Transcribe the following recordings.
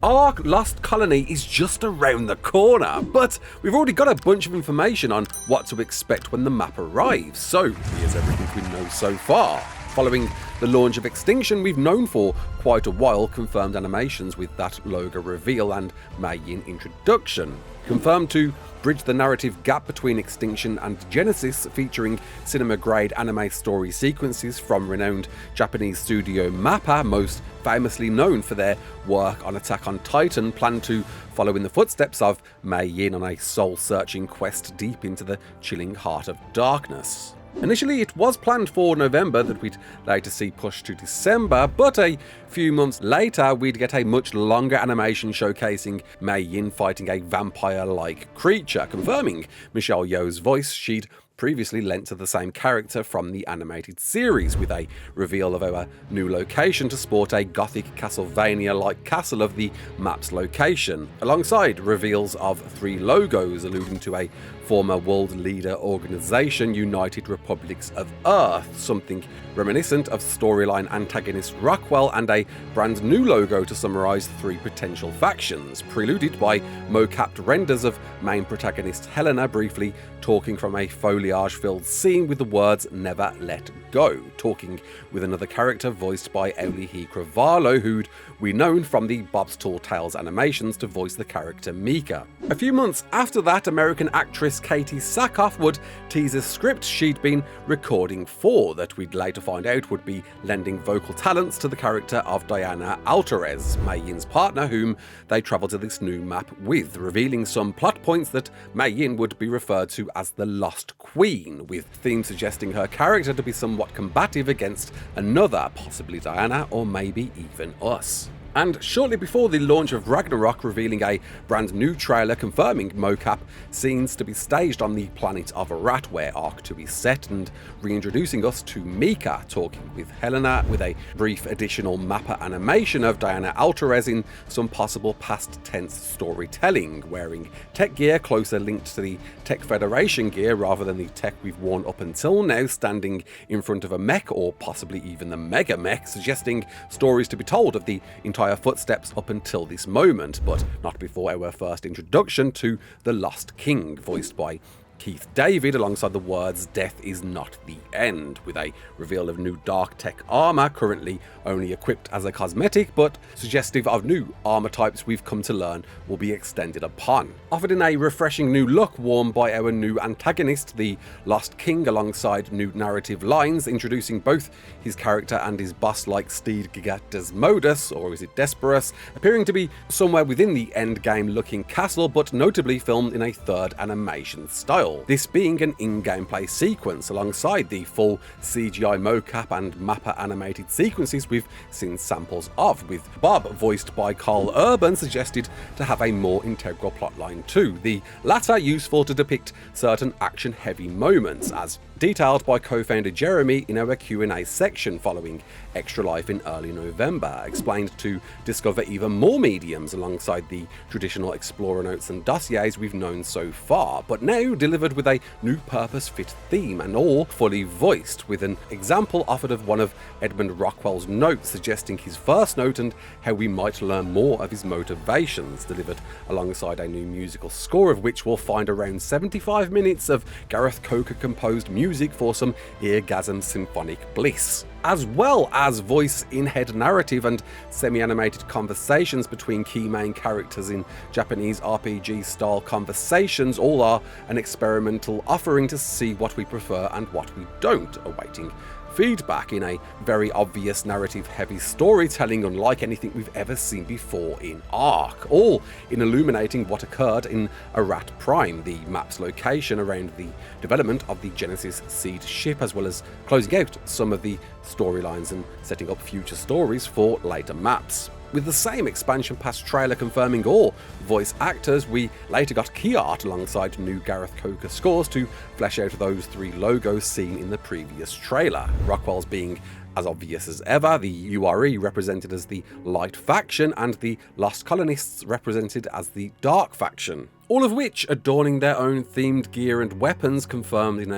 ARK Lost Colony is just around the corner, but we've already got a bunch of information on what to expect when the map arrives, so here's everything we know so far. Following the launch of Extinction, we've known for quite a while confirmed animations with that logo reveal and Mei Yin introduction. Confirmed to bridge the narrative gap between Extinction and Genesis, featuring cinema-grade anime story sequences from renowned Japanese studio MAPPA, most famously known for their work on Attack on Titan, planned to follow in the footsteps of Mei Yin on a soul-searching quest deep into the chilling heart of darkness. Initially, it was planned for November that we'd later see pushed to December, but a few months later we'd get a much longer animation showcasing Mei Yin fighting a vampire-like creature, confirming Michelle Yeoh's voice she'd previously lent to the same character from the animated series, with a reveal of our new location to sport a gothic Castlevania-like castle of the map's location, alongside reveals of 3 logos alluding to a former world leader organisation, United Republics of Earth, something reminiscent of storyline antagonist Rockwell, and a brand new logo to summarise 3 potential factions, preluded by mo-capped renders of main protagonist Helena briefly talking from a foliage-filled scene with the words "Never Let Go," talking with another character voiced by Eolihi Cravalho, who'd we known from the Bob's Tall Tales animations to voice the character Mika. A few months after that, American actress Katie Sackhoff would tease a script she'd been recording for, that we'd later find out would be lending vocal talents to the character of Diana Altarez, Mei Yin's partner, whom they travel to this new map with, revealing some plot points that Mei Yin would be referred to as the Lost Queen, with themes suggesting her character to be somewhat combative against another, possibly Diana or maybe even us. And shortly before the launch of Ragnarok, revealing a brand new trailer confirming mocap scenes to be staged on the planet of Arat, where Arc 2 is set, and reintroducing us to Mika, talking with Helena, with a brief additional mappa animation of Diana Altarez in some possible past tense storytelling, wearing tech gear closer linked to the Tech Federation gear rather than the tech we've worn up until now, standing in front of a mech or possibly even the mega mech, suggesting stories to be told of the entire footsteps up until this moment, but not before our first introduction to the Lost King, voiced by Keith David, alongside the words "Death is not the end," with a reveal of new dark tech armour, currently only equipped as a cosmetic, but suggestive of new armour types we've come to learn will be extended upon. Offered in a refreshing new look worn by our new antagonist, the Lost King, alongside new narrative lines, introducing both his character and his boss-like steed Giga Desmodus, or is it Desperus, appearing to be somewhere within the endgame looking castle, but notably filmed in a 3rd animation style. This being an in-gameplay sequence alongside the full CGI mocap and mappa animated sequences we've seen samples of, with Bob, voiced by Carl Urban, suggested to have a more integral plotline too, the latter useful to depict certain action-heavy moments, as detailed by co-founder Jeremy in our Q&A section following Extra Life in early November, explained to discover even more mediums alongside the traditional explorer notes and dossiers we've known so far, but now delivered with a new purpose-fit theme and all fully voiced, with an example offered of one of Edmund Rockwell's notes suggesting his first note and how we might learn more of his motivations, delivered alongside a new musical score, of which we'll find around 75 minutes of Gareth Coker composed music for some eargasm symphonic bliss, as well as voice in-head narrative and semi-animated conversations between key main characters in Japanese RPG-style conversations. All are an experimental offering to see what we prefer and what we don't, awaiting feedback in a very obvious narrative-heavy storytelling unlike anything we've ever seen before in ARK, all in illuminating what occurred in Arat Prime, the map's location around the development of the Genesis seed ship, as well as closing out some of the storylines and setting up future stories for later maps. With the same expansion pass trailer confirming all voice actors, we later got key art alongside new Gareth Coker scores to flesh out those 3 logos seen in the previous trailer. Rockwell's being as obvious as ever, the URE represented as the Light faction and the Lost Colonists represented as the Dark faction. all of which adorning their own themed gear and weapons, confirmed in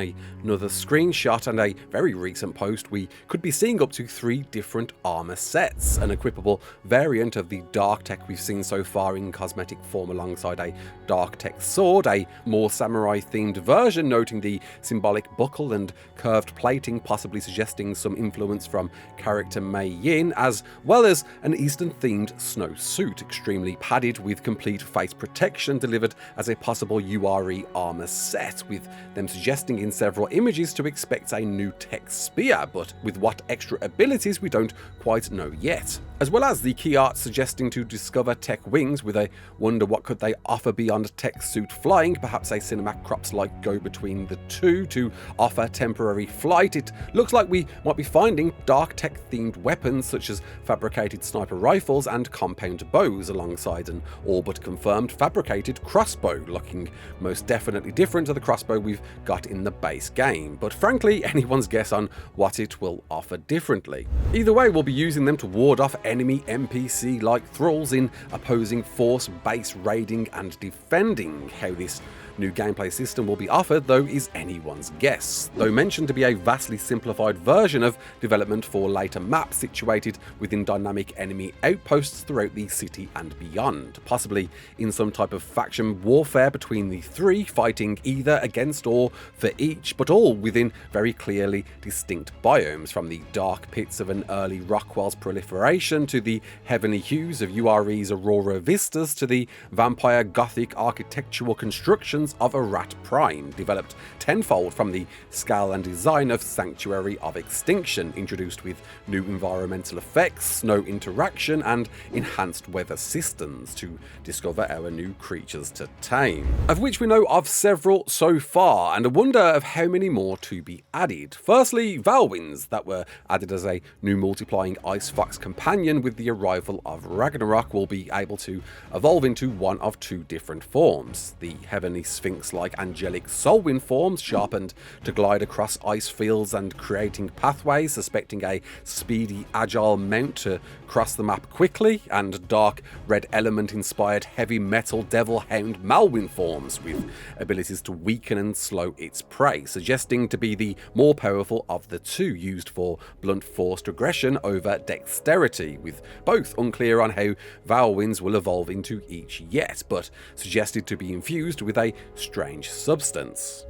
another screenshot and a very recent post. We could be seeing up to 3 different armor sets, an equipable variant of the dark tech we've seen so far in cosmetic form alongside a dark tech sword, a more samurai themed version noting the symbolic buckle and curved plating, possibly suggesting some influence from character Mei Yin, as well as an Eastern themed snow suit, extremely padded with complete face protection, delivered as a possible URE armor set, with them suggesting in several images to expect a new tech spear, but with what extra abilities we don't quite know yet. As well as the key art suggesting to discover tech wings, with a wonder what could they offer beyond tech suit flying, perhaps a cinematic crops like go between the two to offer temporary flight. It looks like we might be finding dark tech themed weapons such as fabricated sniper rifles and compound bows, alongside an all but confirmed fabricated crossbow, looking most definitely different to the crossbow we've got in the base game, but frankly anyone's guess on what it will offer differently. Either way, we'll be using them to ward off enemy NPC like thralls in opposing force, base raiding and defending. How this new gameplay system will be offered, though, is anyone's guess, though mentioned to be a vastly simplified version of development for later maps situated within dynamic enemy outposts throughout the city and beyond, possibly in some type of faction warfare between the 3, fighting either against or for each, but all within very clearly distinct biomes, from the dark pits of an early Rockwell's proliferation to the heavenly hues of URE's Aurora Vistas to the vampire gothic architectural constructions of Arat Prime, developed tenfold from the scale and design of Sanctuary of Extinction, introduced with new environmental effects, snow interaction and enhanced weather systems to discover our new creatures to tame, of which we know of several so far, and a wonder of how many more to be added. Firstly, Valwinds, that were added as a new multiplying Ice Fox companion with the arrival of Ragnarok, will be able to evolve into one of 2 different forms: the heavenly Sphinx-like angelic Soulwind forms, sharpened to glide across ice fields and creating pathways, suspecting a speedy, agile mount to cross the map quickly, and dark red element-inspired heavy metal devil hound Malwind forms, with abilities to weaken and slow its prey, suggesting to be the more powerful of the 2, used for blunt forced aggression over dexterity, with both unclear on how Valwinds will evolve into each yet, but suggested to be infused with a strange substance.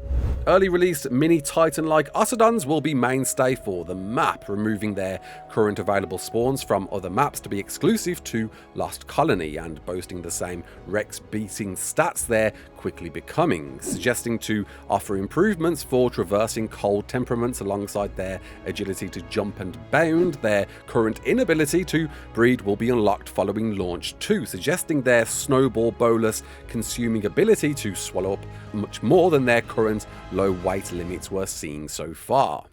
Early released mini Titan-like Ossodons will be mainstay for the map, removing their current available spawns from other maps to be exclusive to Lost Colony, and boasting the same Rex-beating stats they're quickly becoming, suggesting to offer improvements for traversing cold temperaments alongside their agility to jump and bound. Their current inability to breed will be unlocked following launch too, suggesting their snowball bolus consuming ability to swallow up much more than their current low weight limits we're seeing so far.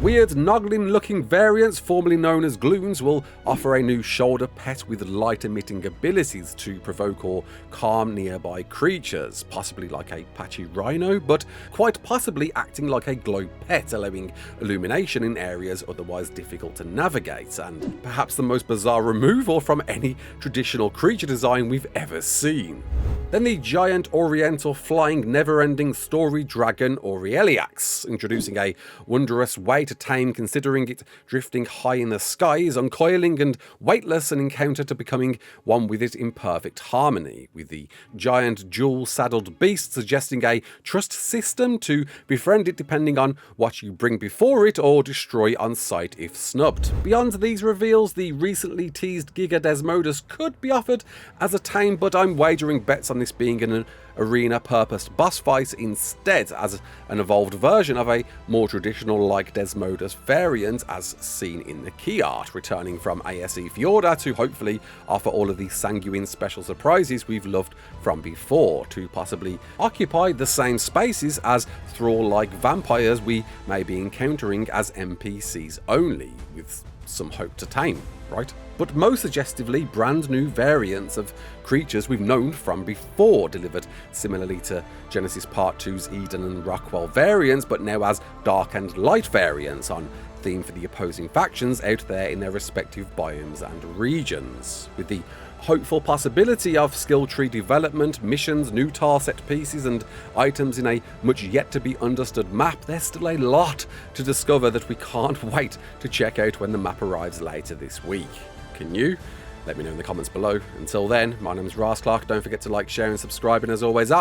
Weird Noglin looking variants, formerly known as Gloons, will offer a new shoulder pet with light emitting abilities to provoke or calm nearby creatures, possibly like a patchy rhino, but quite possibly acting like a glow pet, allowing illumination in areas otherwise difficult to navigate, and perhaps the most bizarre removal from any traditional creature design we've ever seen. Then the giant oriental flying never-ending story dragon Aureliax, introducing a wondrous way to tame, considering it drifting high in the skies, uncoiling and weightless, an encounter to becoming one with it in perfect harmony, with the giant jewel-saddled beast suggesting a trust system to befriend it depending on what you bring before it or destroy on sight if snubbed. Beyond these reveals, the recently teased Giga Desmodus could be offered as a tame, but I'm wagering bets on this being an arena purposed boss fight instead, as an evolved version of a more traditional like Desmodus variant as seen in the key art, returning from ASE Fjorda to hopefully offer all of the sanguine special surprises we've loved from before, to possibly occupy the same spaces as thrall-like vampires we may be encountering as NPCs only, with some hope to tame, right? But most suggestively, brand new variants of creatures we've known from before, delivered similarly to Genesis Part 2's Eden and Rockwell variants, but now as dark and light variants, on theme for the opposing factions out there in their respective biomes and regions, with the hopeful possibility of skill tree development, missions, new tile set pieces and items in a much yet to be understood map, there's still a lot to discover that we can't wait to check out when the map arrives later this week. Can you? Let me know in the comments below. Until then, my name is Raasclark. Don't forget to like, share and subscribe, and as always,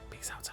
peace out.